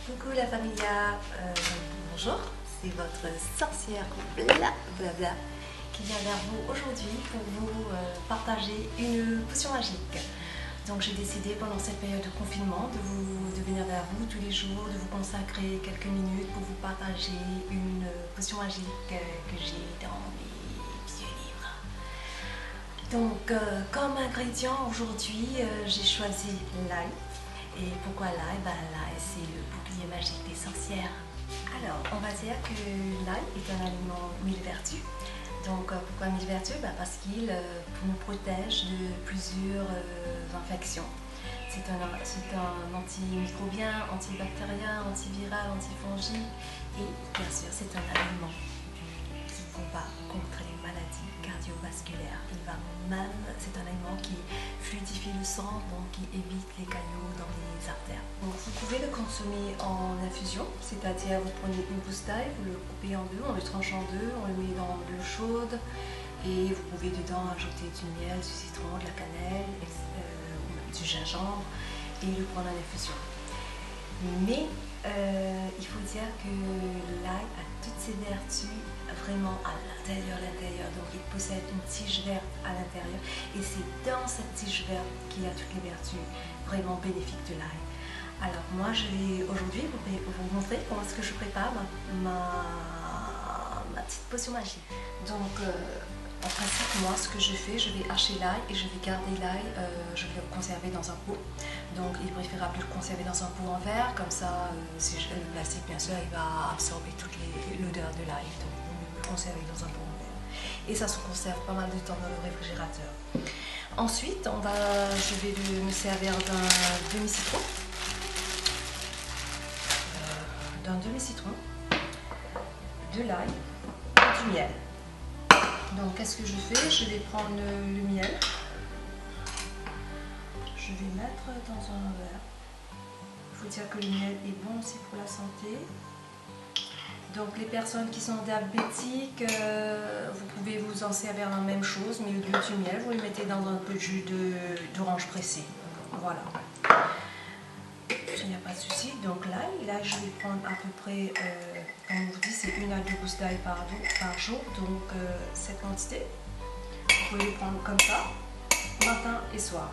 Coucou la familia, bonjour, c'est votre sorcière blablabla qui vient vers vous aujourd'hui pour vous partager une potion magique. Donc j'ai décidé pendant cette période de confinement de venir vers vous tous les jours, de vous consacrer quelques minutes pour vous partager une potion magique que j'ai dans mes vieux livres. Donc comme ingrédient aujourd'hui j'ai choisi l'ail. Et pourquoi l'ail? L'ail c'est le bouclier magique des sorcières. Alors on va dire que l'ail est un aliment mille vertus. Donc pourquoi mille vertus? Parce qu'il nous protège de plusieurs infections. C'est un antimicrobien, antibactérien, antiviral, antifongique et bien sûr c'est un aliment qui combat contre les maladies cardiovasculaires. C'est un aliment qui fluidifie le sang, donc qui évite les caillots dans les artères. Donc vous pouvez le consommer en infusion, c'est-à-dire vous prenez une gousse d'ail, vous le coupez en deux, on le tranche en deux, on le met dans de l'eau chaude et vous pouvez dedans ajouter du miel, du citron, de la cannelle, du gingembre et le prendre en infusion. Mais il faut dire que l'ail a toutes ses vertus vraiment à l'intérieur. Donc il possède une tige verte à l'intérieur et c'est dans cette tige verte qu'il y a toutes les vertus vraiment bénéfiques de l'ail. Alors moi je vais aujourd'hui vous montrer comment est-ce que je prépare ma petite potion magique. Donc en principe, moi, ce que je fais, je vais hacher l'ail et je vais garder l'ail, je vais le conserver dans un pot. Donc, il est préférable de le conserver dans un pot en verre, comme ça, si je fais le plastique, bien sûr, il va absorber toute l'odeur de l'ail. Donc, on le conserver dans un pot en verre. Et ça se conserve pas mal de temps dans le réfrigérateur. Ensuite, je vais me servir d'un demi-citron. De l'ail et du miel. Donc, qu'est-ce que je fais? Je vais prendre le miel. Je vais mettre dans un verre. Il faut dire que le miel est bon aussi pour la santé. Donc, les personnes qui sont diabétiques, vous pouvez vous en servir la même chose, mais au lieu du miel, vous le mettez dans un peu de jus d'orange pressé. Voilà. Il n'y a pas de souci. Donc là, je vais prendre à peu près, comme je vous dis, c'est 1 à 2 gousses d'ail par jour. Donc cette quantité, vous pouvez le prendre comme ça, matin et soir.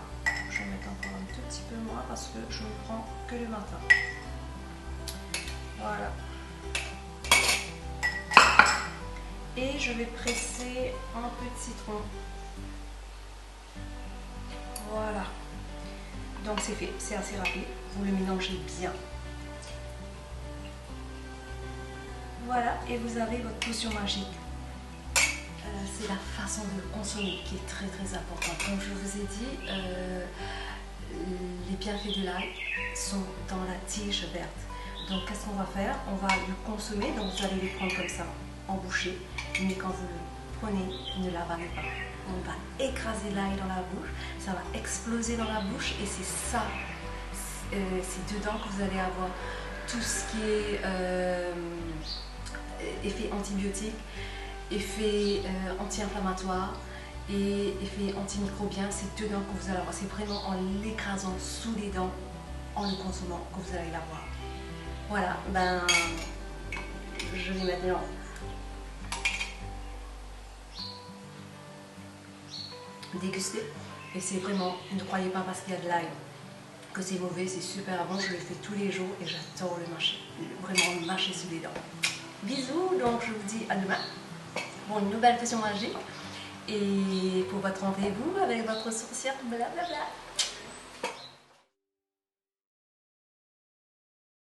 Je vais mettre encore un tout petit peu moins parce que je ne prends que le matin. Voilà. Et je vais presser un peu de citron. Voilà. Donc c'est fait, c'est assez rapide. Vous le mélangez bien. Voilà, et vous avez votre potion magique. C'est la façon de le consommer qui est très importante. Comme je vous ai dit, les bienfaits de l'ail sont dans la tige verte. Donc qu'est-ce qu'on va faire? On va le consommer, donc vous allez le prendre comme ça, en bouchée. Mais quand vous le prenez, ne l'avalez pas. On va écraser l'ail dans la bouche, ça va exploser dans la bouche et c'est ça. C'est dedans que vous allez avoir tout ce qui est effet antibiotique, effet anti-inflammatoire et effet antimicrobien. C'est dedans que vous allez avoir. C'est vraiment en l'écrasant sous les dents, en le consommant, que vous allez l'avoir. Voilà, je vais maintenant déguster. Et c'est vraiment, ne croyez pas parce qu'il y a de l'ail que c'est mauvais, c'est super bon, je le fais tous les jours et j'adore le mâcher, vraiment mâcher sous les dents. Bisous, donc je vous dis à demain pour une nouvelle potion magique et pour votre rendez-vous avec votre sorcière blablabla.